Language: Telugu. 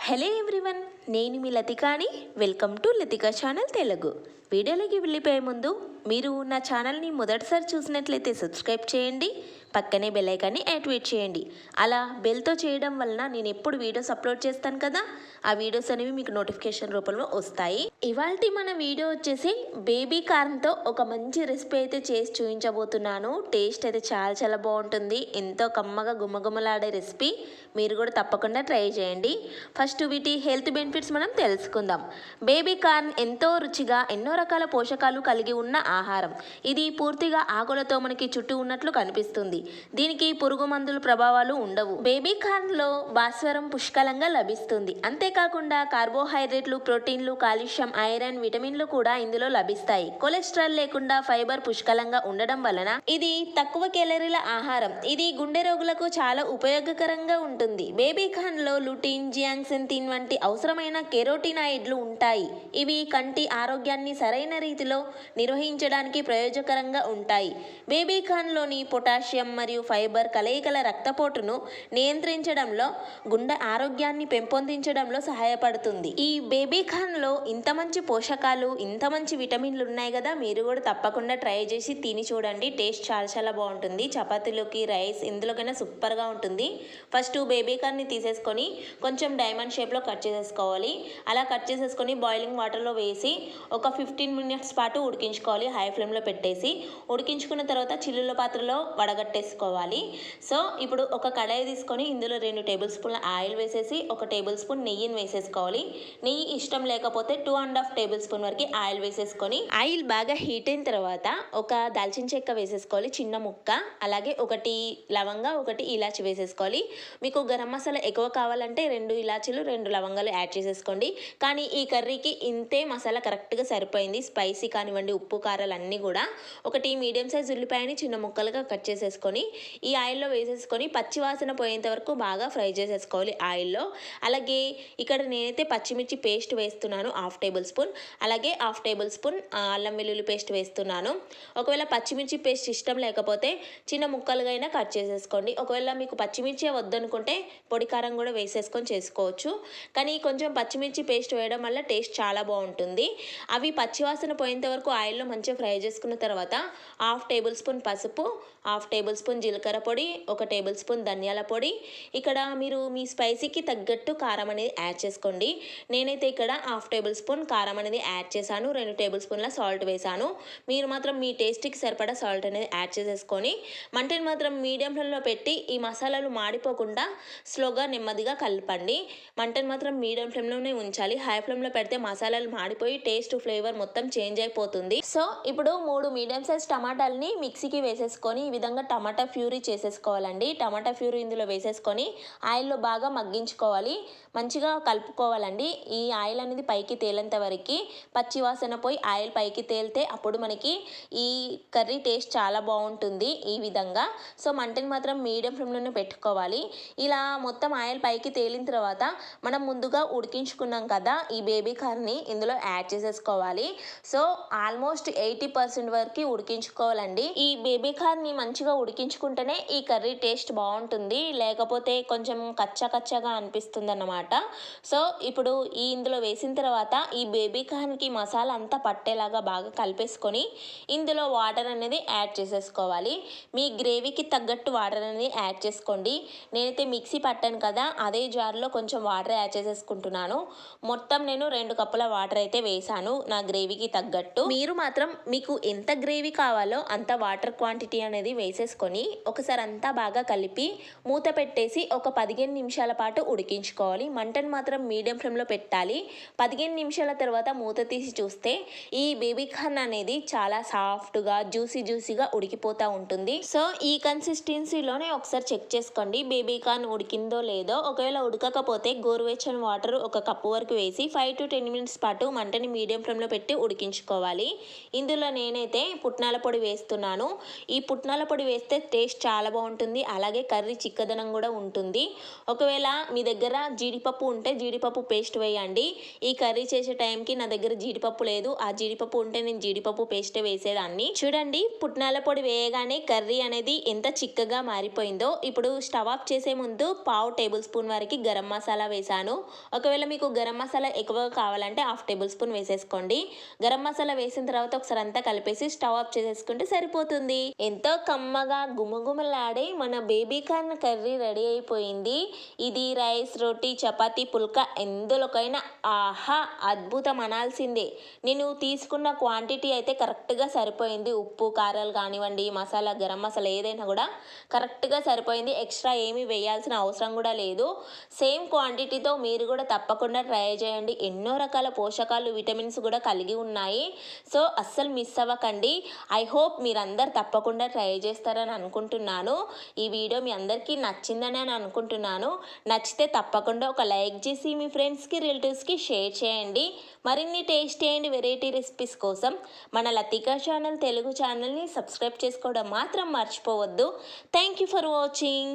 హలో ఎవ్రీవన్, నేను మీ లతికాని. Welcome to Latika channel Telugu. వీడియోలోకి వెళ్ళిపోయే ముందు మీరు నా ఛానల్ని మొదటిసారి చూసినట్లయితే సబ్స్క్రైబ్ చేయండి, పక్కనే బెల్ ఐకాన్ని యాక్టివేట్ చేయండి. అలా బెల్తో చేయడం వలన నేను ఎప్పుడు వీడియోస్ అప్లోడ్ చేస్తాను కదా, ఆ వీడియోస్ అనేవి మీకు నోటిఫికేషన్ రూపంలో వస్తాయి. ఇవాల్టి మన వీడియో వచ్చేసి బేబీ కార్న్తో ఒక మంచి రెసిపీ అయితే చేసి చూపించబోతున్నాను. టేస్ట్ అయితే చాలా చాలా బాగుంటుంది. ఎంతో కమ్మగా గుమ్మగుమ్మలాడే రెసిపీ. మీరు కూడా తప్పకుండా ట్రై చేయండి. ఫస్ట్ వీటి హెల్త్ బెనిఫిట్స్ మనం తెలుసుకుందాం. బేబీ కార్న్ ఎంతో రుచిగా ఎన్నో రకాల పోషకాలు కలిగి ఉన్న ఆహారం. ఇది పూర్తిగా ఆకులతో మనకి చుట్టూ ఉన్నట్లు కనిపిస్తుంది. దీనికి పురుగు మందుల ప్రభావాలు ఉండవు. బేబీ కార్న్లో భాస్వరం పుష్కలంగా లభిస్తుంది. అంతేకాకుండా కార్బోహైడ్రేట్లు, ప్రోటీన్లు, కాల్షియం, ఐరన్, విటమిన్లు కూడా ఇందులో లభిస్తాయి. కొలెస్ట్రాల్ లేకుండా ఫైబర్ పుష్కలంగా ఉండడం వలన ఇది తక్కువ కేలరీల ఆహారం. ఇది గుండె రోగులకు చాలా ఉపయోగకరంగా ఉంటుంది. బేబీ కార్న్లో లుటిన్, జియాంగ్సెంతిన్ వంటి అవసరమైన కెరోటినాయిడ్లు ఉంటాయి. ఇవి కంటి ఆరోగ్యాన్ని సరైన రీతిలో నిర్వహించడానికి ప్రయోజకరంగా ఉంటాయి. బేబీ కార్న్లోని పొటాషియం మరియు ఫైబర్ కలయికల రక్తపోటును నియంత్రించడంలో, గుండె ఆరోగ్యాన్ని పెంపొందించడంలో సహాయపడుతుంది. ఈ బేబీ కార్న్లో ఇంత మంచి పోషకాలు, ఇంత మంచి విటమిన్లు ఉన్నాయి కదా, మీరు కూడా తప్పకుండా ట్రై చేసి తిని చూడండి. టేస్ట్ చాలా చాలా బాగుంటుంది. చపాతీలోకి, రైస్ ఇందులోకైనా సూపర్గా ఉంటుంది. ఫస్ట్ బేబీ కార్న్ని తీసేసుకొని కొంచెం డైమండ్ షేప్లో కట్ చేసేసుకోవాలి. అలా కట్ చేసేసుకొని బాయిలింగ్ వాటర్లో వేసి ఒక 15 మినిట్స్ పాటు ఉడికించుకోవాలి. హై ఫ్లేమ్లో పెట్టేసి ఉడికించుకున్న తర్వాత చిల్లుల పాత్రలో వడగట్టేసుకోవాలి. సో ఇప్పుడు ఒక కడాయి తీసుకొని ఇందులో 2 టేబుల్ స్పూన్ల ఆయిల్ వేసేసి 1 టేబుల్ స్పూన్ నెయ్యిని వేసేసుకోవాలి. నెయ్యి ఇష్టం లేకపోతే 2.5 టేబుల్ స్పూన్ వరకు ఆయిల్ వేసేసుకొని ఆయిల్ బాగా హీట్ అయిన తర్వాత ఒక దాల్చిన చెక్క వేసేసుకోవాలి, చిన్న ముక్క. అలాగే 1 లవంగా, 1 ఇలాచి వేసేసుకోవాలి. మీకు గరం మసాలా ఎక్కువ కావాలంటే 2 ఇలాచీలు, 2 లవంగాలు యాడ్ చేసేసుకోండి. కానీ ఈ కర్రీకి ఇంతే మసాలా కరెక్ట్గా సరిపోయింది. స్పైసీ కానివ్వండి, ఉప్పు కారాలు అన్నీ కూడా. 1 మీడియం సైజ్ ఉల్లిపాయని చిన్న ముక్కలుగా కట్ చేసేసుకొని ఈ ఆయిల్లో వేసేసుకొని పచ్చివాసన పోయేంత వరకు బాగా ఫ్రై చేసేసుకోవాలి ఆయిల్లో. అలాగే ఇక్కడ నేనైతే పచ్చిమిర్చి పేస్ట్ వేస్తున్నాను 1/2 టేబుల్ స్పూన్. అలాగే 1/2 టేబుల్ స్పూన్ అల్లం వెల్లుల్లి పేస్ట్ వేస్తున్నాను. ఒకవేళ పచ్చిమిర్చి పేస్ట్ ఇష్టం లేకపోతే చిన్న ముక్కలుగా అయినా కట్ చేసేసుకోండి. ఒకవేళ మీకు పచ్చిమిర్చి వద్దనుకుంటే పొడి కారం కూడా వేసేసుకొని చేసుకోవచ్చు. కానీ కొంచెం పచ్చిమిర్చి పేస్ట్ వేయడం వల్ల టేస్ట్ చాలా బాగుంటుంది. అవి పచ్చివాసన పోయేంత వరకు ఆయిల్లో మంచిగా ఫ్రై చేసుకున్న తర్వాత 1/2 టేబుల్ స్పూన్ పసుపు, 1/2 టేబుల్ స్పూన్ జీలకర్ర పొడి, 1 టేబుల్ స్పూన్ ధనియాల పొడి. ఇక్కడ మీరు మీ స్పైసీకి తగ్గట్టు కారం అనేది యాడ్ చేసుకోండి. నేనైతే ఇక్కడ 1/2 టేబుల్ స్పూన్ కారం అనేది యాడ్ చేశాను. 2 టేబుల్ స్పూన్ల సాల్ట్ వేసాను. మీరు మాత్రం మీ టేస్ట్కి సరిపడా సాల్ట్ అనేది యాడ్ చేసేసుకొని మంటని మాత్రం మీడియం ఫ్లేమ్లో పెట్టి ఈ మసాలాలు మాడిపోకుండా స్లోగా నెమ్మదిగా కలపండి. మంటని మాత్రం మీడియం ఫ్లేమ్లోనే ఉంచాలి. హై ఫ్లేమ్లో పెడితే మసాలాలు మాడిపోయి టేస్ట్, ఫ్లేవర్ మొత్తం చేంజ్ అయిపోతుంది. సో ఇప్పుడు 3 మీడియం సైజ్ టమాటాలని మిక్సీకి వేసేసుకొని ఈ విధంగా టమాటా ప్యూరీ చేసేసుకోవాలండి. టమాటా ప్యూరీ ఇందులో వేసేసుకొని ఆయిల్లో బాగా మగ్గించుకోవాలి, మంచిగా కలుపుకోవాలండి. ఈ ఆయిల్ అనేది పైకి తేలేంత వరకు, పచ్చి వాసన పోయి ఆయిల్ పైకి తేలితే అప్పుడు మనకి ఈ కర్రీ టేస్ట్ చాలా బాగుంటుంది ఈ విధంగా. సో మంటని మాత్రం మీడియం ఫ్లేమ్లోనే పెట్టుకోవాలి. ఇలా మొత్తం ఆయిల్ పైకి తేలిన తర్వాత మనం ముందుగా ఉడికించుకున్నాం కదా ఈ బేబీ కార్న్ని ఇందులో యాడ్ చేసేసుకోవాలి. సో ఆల్మోస్ట్ 80% వరకు ఉడికించుకోవాలండి. ఈ బేబీ కార్న్ని మంచిగా ఉడికించుకుంటేనే ఈ కర్రీ టేస్ట్ బాగుంటుంది, లేకపోతే కొంచెం కచ్చగా అనిపిస్తుంది అన్నమాట. సో ఇప్పుడు ఇందులో వేసిన తర్వాత ఈ బేబీ కార్న్కి మసాలా అంతా పట్టేలాగా బాగా కలిపేసుకొని ఇందులో వాటర్ అనేది యాడ్ చేసేసుకోవాలి. మీ గ్రేవీకి తగ్గట్టు వాటర్ అనేది యాడ్ చేసుకోండి. నేనైతే మిక్సీ పట్టాను కదా, అదే జార్లో కొంచెం వాటర్ యాడ్ చేసేసుకుంటున్నాను. మొత్తం నేను 2 కప్పుల వాటర్ అయితే వేసాను నా గ్రేవీకి తగ్గట్టు. మీరు మాత్రం మీకు ఎంత గ్రేవీ కావాలో అంత వాటర్ క్వాంటిటీ అనేది వేసేసుకొని ఒకసారి అంతా బాగా కలిపి మూత పెట్టేసి ఒక 15 నిమిషాల పాటు ఉడికించుకోవాలి. మంటను మాత్రం మీడియం ఫ్లేమ్లో పెట్టాలి. 15 నిమిషాల తర్వాత మూత తీసి చూస్తే ఈ బేబీ కార్న్ అనేది చాలా సాఫ్ట్గా జ్యూసీగా ఉడికిపోతూ ఉంటుంది. సో ఈ కన్సిస్టెన్సీలోనే ఒకసారి చెక్ చేసుకోండి బేబీ కార్న్ ఉడికిందో లేదో. ఒకవేళ ఉడకకపోతే గోరువెచ్చని వాటర్ 1 కప్పు వరకు వేసి 5 to 10 మినిట్స్ పాటు మంటని మీడియం ఫ్లేమ్లో పెట్టి ఉడికించుకోవాలి. ఇందులో నేనైతే పుట్నాల పొడి వేస్తున్నాను. ఈ పుట్నాల పొడి వేస్తే వేస్తే టేస్ట్ చాలా బాగుంటుంది, అలాగే కర్రీ చిక్కదనం కూడా ఉంటుంది. ఒకవేళ మీ దగ్గర జీడిపప్పు ఉంటే జీడిపప్పు పేస్ట్ వేయండి. ఈ కర్రీ చేసే టైంకి నా దగ్గర జీడిపప్పు లేదు, ఆ జీడిపప్పు ఉంటే నేను జీడిపప్పు పేస్ట్ వేసేదాన్ని. చూడండి, పుట్నాల పొడి వేయగానే కర్రీ అనేది ఎంత చిక్కగా మారిపోయిందో. ఇప్పుడు స్టవ్ ఆఫ్ చేసే ముందు పావు టేబుల్ స్పూన్ వరకు గరం మసాలా వేసాను. ఒకవేళ మీకు గరం మసాలా ఎక్కువగా కావాలంటే హాఫ్ టేబుల్ స్పూన్ వేసేసుకోండి. గరం మసాలా వేసిన తర్వాత ఒకసారి అంతా కలిపేసి స్టవ్ ఆఫ్ చేసేసుకుంటే సరిపోతుంది. ఎంతో కమ్మగా గుమగుమలాడే మన బేబీ కార్న్ కర్రీ రెడీ అయిపోయింది. ఇది రైస్, రోటీ, చపాతీ, పుల్కా ఎందులోకైనా ఆహా అద్భుతం అనాల్సిందే. నేను తీసుకున్న క్వాంటిటీ అయితే కరెక్ట్గా సరిపోయింది. ఉప్పు కారాలు కానివ్వండి, మసాలా, గరం మసాలా ఏదైనా కూడా కరెక్ట్గా సరిపోయింది. ఎక్స్ట్రా ఏమీ వేయాల్సిన అవసరం కూడా లేదు. సేమ్ క్వాంటిటీతో మీరు కూడా తప్పకుండా ట్రై చేయండి. ఎన్నో రకాల పోషకాలు, విటమిన్స్ కూడా కలిగి ఉన్నాయి. సో అస్సలు మిస్ అవ్వకండి. ఐ హోప్ మీరందరు తప్పకుండా ట్రై చేస్తారని అనుకుంటున్నాను. ఈ వీడియో మీ అందరికీ నచ్చిందని అనుకుంటున్నాను. నచ్చితే తప్పకుండా ఒక లైక్ చేసి మీ ఫ్రెండ్స్కి, రిలేటివ్స్కి షేర్ చేయండి. మరిన్ని టేస్టీ అండ్ వెరైటీ రెసిపీస్ కోసం మన లతికా ఛానల్ తెలుగు ఛానల్ని సబ్స్క్రైబ్ చేసుకోవడం మాత్రం మర్చిపోవద్దు. Thank you for watching.